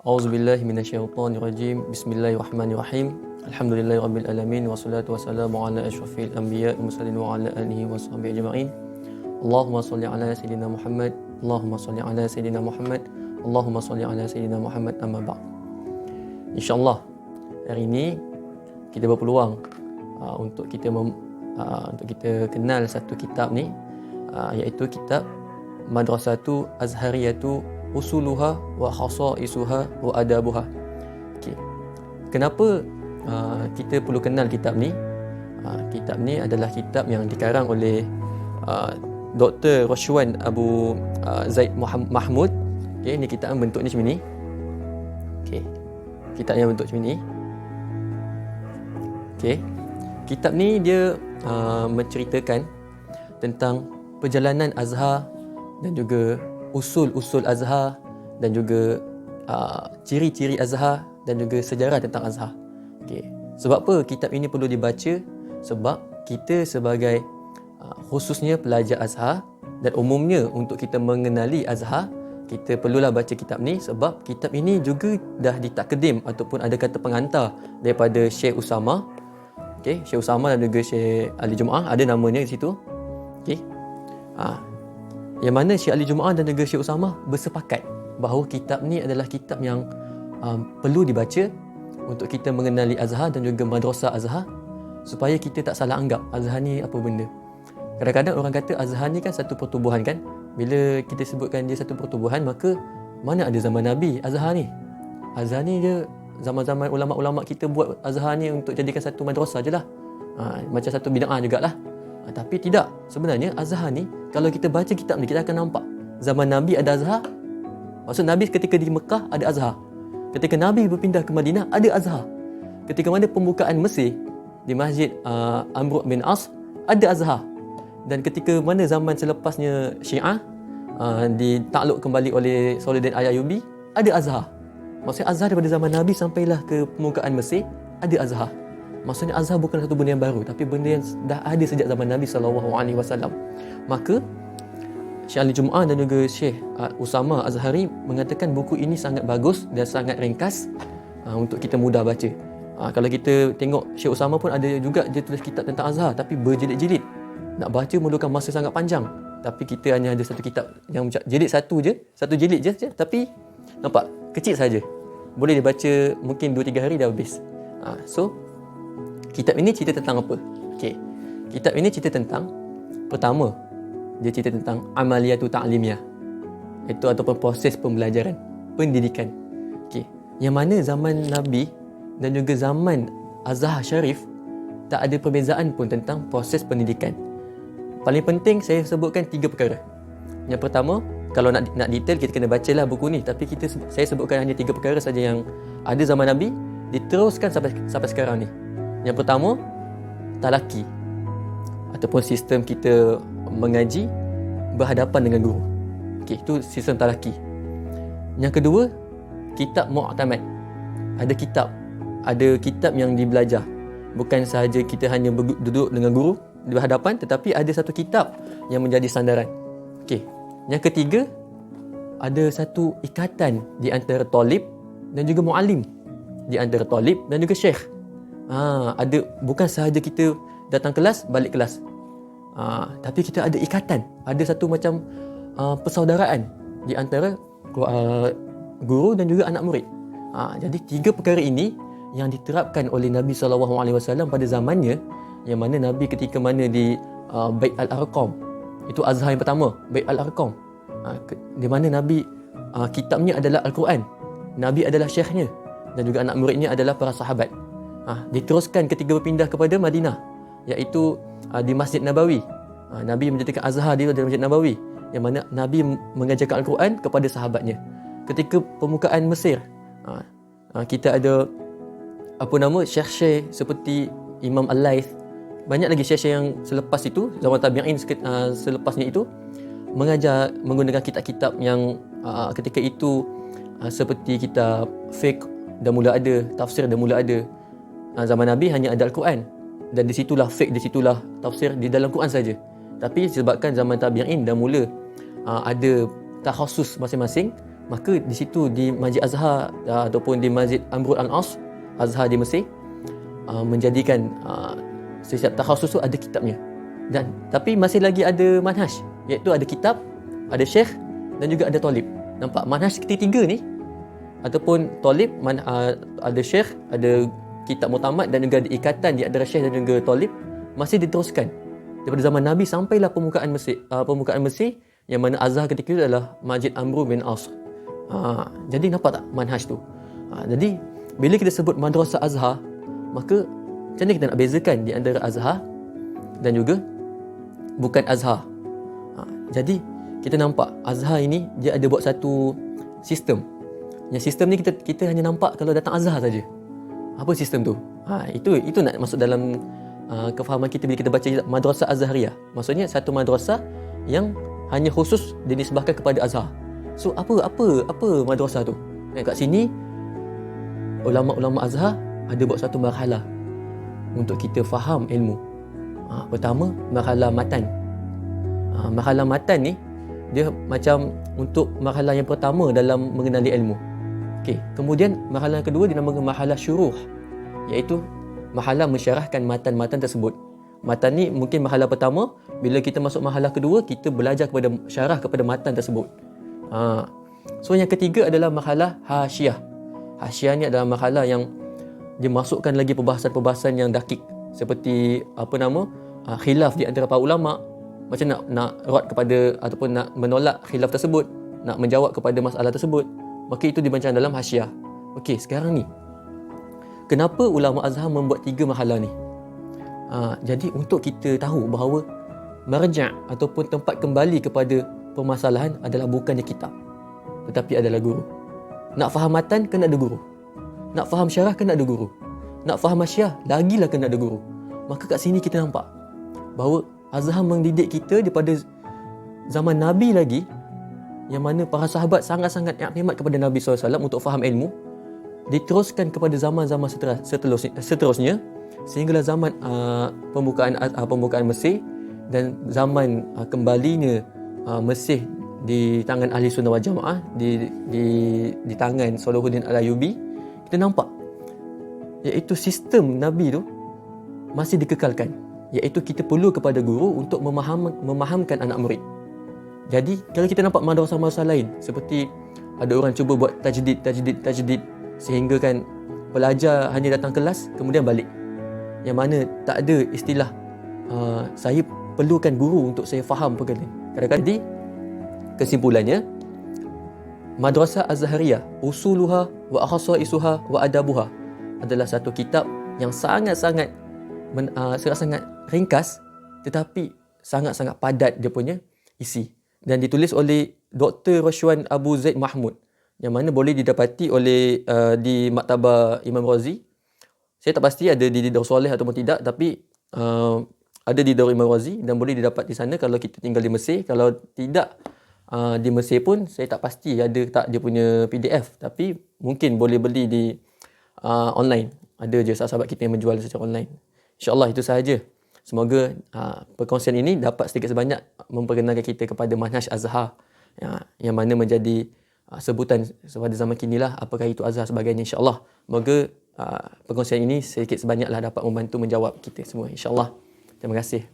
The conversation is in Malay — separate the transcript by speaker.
Speaker 1: A'udzubillahi minasyaitonirrajim. Bismillahirrahmanirrahim. Alhamdulillahirabbil alamin wassalatu wassalamu ala asyrafil anbiya'i wal mursalin wa ala alihi washabihi ajma'in. Allahumma shalli ala sayidina Muhammad. Allahumma shalli ala sayidina Muhammad. Allahumma shalli ala sayidina Muhammad amma ba'd. Insya-Allah hari ini kita berpeluang untuk kita kenal satu kitab ni, iaitu kitab Madrasatu Azhariyatu Usuluha wa Khasaisuha wa Adabuha. Okey. Kenapa kita perlu kenal kitab ni? Kitab ni adalah kitab yang dikarang oleh Dr. Rashwan Abu Zaid Mahmud. Okey, ni kitab bentuknya macam ni. Okey. Kitabnya bentuk macam ni. Okey. Kitab ni dia menceritakan tentang perjalanan Azhar dan juga usul-usul Azhar dan juga ciri-ciri Azhar dan juga sejarah tentang Azhar. Okey. Sebab apa kitab ini perlu dibaca? Sebab kita sebagai khususnya pelajar Azhar dan umumnya untuk kita mengenali Azhar, kita perlulah baca kitab ni sebab kitab ini juga dah ditakdim ataupun ada kata pengantar daripada Syekh Usama. Okey, Syekh Usama dan juga Syekh Ali Jumaah, ada namanya di situ. Okey. Yang mana Syekh Ali Jumaah dan juga Syekh Usama bersepakat bahawa kitab ni adalah kitab yang perlu dibaca untuk kita mengenali Azhar dan juga madrasah Azhar, supaya kita tak salah anggap Azhar ni apa benda. Kadang-kadang orang kata Azhar ni kan satu pertubuhan kan. Bila kita sebutkan dia satu pertubuhan, maka mana ada zaman Nabi Azhar ni? Azhar ni dia zaman-zaman ulama-ulama kita buat Azhar ni untuk jadikan satu madrasah je lah. Macam satu bid'ah jugalah. Tapi tidak, sebenarnya Azhar ni kalau kita baca kitab ni kita akan nampak zaman Nabi ada Azhar. Maksud Nabi ketika di Mekah ada Azhar. Ketika Nabi berpindah ke Madinah ada Azhar. Ketika mana pembukaan Mesir di Masjid Amr bin As ada Azhar. Dan ketika mana zaman selepasnya Syiah ditakluk kembali oleh Salahuddin Ayyubi ada Azhar. Maksudnya Azhar daripada zaman Nabi sampailah ke pembukaan Mesir ada Azhar. Maksudnya Azhar bukan satu benda yang baru, tapi benda yang dah ada sejak zaman Nabi SAW. Maka Syekh Ali Jumaah dan juga Syekh Usama Azhari mengatakan buku ini sangat bagus dan sangat ringkas untuk kita mudah baca. Kalau kita tengok Syekh Usama pun ada juga dia tulis kitab tentang Azhar, tapi berjilid-jilid. Nak baca memerlukan masa sangat panjang. Tapi kita hanya ada satu kitab yang jilid satu jilid je, tapi nampak kecil saja. Boleh dibaca mungkin 2-3 hari dah habis. So kitab ini cerita tentang apa? Okey. Kitab ini cerita tentang, pertama, dia cerita tentang amaliyatu ta'limiyah. Itu ataupun proses pembelajaran, pendidikan. Okey. Yang mana zaman Nabi dan juga zaman Azhar Syarif tak ada perbezaan pun tentang proses pendidikan. Paling penting saya sebutkan 3 perkara. Yang pertama, kalau nak detail kita kena bacalah buku ni, tapi saya sebutkan hanya 3 perkara saja yang ada zaman Nabi diteruskan sampai sekarang ni. Yang pertama, talaki ataupun sistem kita mengaji berhadapan dengan guru. Okey, itu sistem talaki. Yang kedua, kitab mu'tamad. Ada kitab yang dibelajar. Bukan sahaja kita hanya duduk dengan guru di berhadapan, tetapi ada satu kitab yang menjadi sandaran. Okey. Yang ketiga, ada satu ikatan di antara talib dan juga muallim, di antara talib dan juga syekh. Ada, bukan sahaja kita datang kelas balik kelas, tapi kita ada ikatan, ada satu macam persaudaraan di antara guru dan juga anak murid. Jadi 3 perkara ini yang diterapkan oleh Nabi SAW pada zamannya, yang mana Nabi ketika mana di Bait Al-Arqam, itu Azhar yang pertama, Bait Al-Arqam, di mana Nabi kitabnya adalah Al-Quran, Nabi adalah syekhnya dan juga anak muridnya adalah para sahabat. Diteruskan ketika berpindah kepada Madinah, iaitu di Masjid Nabawi. Nabi menjadikan Azhar di Masjid Nabawi, yang mana Nabi mengajarkan Al-Quran kepada sahabatnya. Ketika pembukaan Mesir, kita ada syekh-syekh seperti Imam Al-Laith. Banyak lagi syekh-syekh yang selepas itu, zaman tabi'in selepasnya itu, mengajar menggunakan kitab-kitab yang ketika itu seperti kitab fiqh dah mula ada, tafsir dah mula ada. Zaman Nabi hanya ada Al-Quran, dan di situlah fiqh, di situlah tafsir di dalam Quran saja. Tapi sebabkan zaman tabi'in dah mula ada takhasus masing-masing, Maka di situ di Masjid Azhar ataupun di Masjid Amrul Al-As Azhar di Mesir menjadikan setiap takhasus tu ada kitabnya. Dan tapi masih lagi ada manhaj, iaitu ada kitab, ada syekh dan juga ada talib. Nampak manhaj ketiga ni ataupun talib, ada syekh, ada kitab mutamat dan juga ada ikatan di antara syekh dan juga talib masih diteruskan daripada zaman Nabi sampailah permukaan Mesir yang mana Azhar ketika itu adalah Masjid Amr bin As. Jadi nampak tak manhaj tu? Jadi bila kita sebut madrasah Azhar, maka macam mana kita nak bezakan di antara Azhar dan juga bukan Azhar? Jadi kita nampak Azhar ini dia ada buat satu sistem. Yang sistem ni kita hanya nampak kalau datang Azhar saja. Apa sistem tu? Itu nak masuk dalam kefahaman kita bila kita baca madrasah Azhariyah. Maksudnya satu madrasah yang hanya khusus dinisbahkan kepada Azhar. So apa madrasah tu? Kat sini ulama-ulama Azhar ada buat satu marhalah untuk kita faham ilmu. Pertama, marhalah matan. Marhalah matan ni dia macam untuk marhalah yang pertama dalam mengenali ilmu. Okey, kemudian marhalah yang kedua dinamakan marhalah syuruh, iaitu marhalah mensyarahkan matan-matan tersebut. Matan ni mungkin marhalah pertama, bila kita masuk marhalah kedua kita belajar kepada syarah kepada matan tersebut. So yang ketiga adalah marhalah hasyiah. Hasyiah ni adalah marhalah yang dia masukkan lagi perbahasan-perbahasan yang dakik, seperti khilaf di antara para ulama, macam nak rad kepada ataupun nak menolak khilaf tersebut, nak menjawab kepada masalah tersebut, maka itu dibancang dalam hasyiah. Okey, sekarang ni kenapa ulama Azhar membuat 3 marhalah ni? Jadi untuk kita tahu bahawa marja' ataupun tempat kembali kepada permasalahan adalah bukannya kitab, tetapi adalah guru. Nak faham matan kena ada guru. Nak faham syarah kena ada guru. Nak faham hasyiah lagilah kena ada guru. Maka kat sini kita nampak bahawa Azhar mendidik kita daripada zaman Nabi lagi, yang mana para sahabat sangat-sangat iktimat kepada Nabi SAW untuk faham ilmu, diteruskan kepada zaman-zaman seterusnya sehinggalah zaman pembukaan Mesir dan zaman kembalinya Mesir di tangan Ahli Sunnah wal Jamaah, di tangan Salahuddin Al-Ayyubi. Kita nampak iaitu sistem Nabi tu masih dikekalkan, iaitu kita perlu kepada guru untuk memahamkan anak murid. Jadi kalau kita nampak madrasah-madrasah lain seperti ada orang cuba buat tajdid sehingga kan pelajar hanya datang kelas kemudian balik, yang mana tak ada istilah saya perlukan guru untuk saya faham perkara ni. Kadang-kadang jadi kesimpulannya, Madrasah Azhariyah usuluha wa akhasaisuha wa adabuha adalah satu kitab yang sangat-sangat ringkas tetapi sangat-sangat padat dia punya isi, dan ditulis oleh Dr. Rashwan Abu Zaid Mahmud, yang mana boleh didapati oleh di Maktabah Imam Razi. Saya tak pasti ada di Darus Soleh ataupun tidak, tapi ada di Darul Imam Razi dan boleh didapat di sana kalau kita tinggal di Mesir. Kalau tidak di Mesir pun saya tak pasti ada tak dia punya PDF, tapi mungkin boleh beli di online. Ada je sahabat kita yang menjual secara online. InsyaAllah itu sahaja. Semoga perkongsian ini dapat sedikit sebanyak memperkenalkan kita kepada manhaj Azhar, yang mana menjadi sebutan pada zaman kini lah apakah itu Azhar sebagainya. InsyaAllah semoga perkongsian ini sedikit sebanyaklah dapat membantu menjawab kita semua, InsyaAllah. Terima kasih.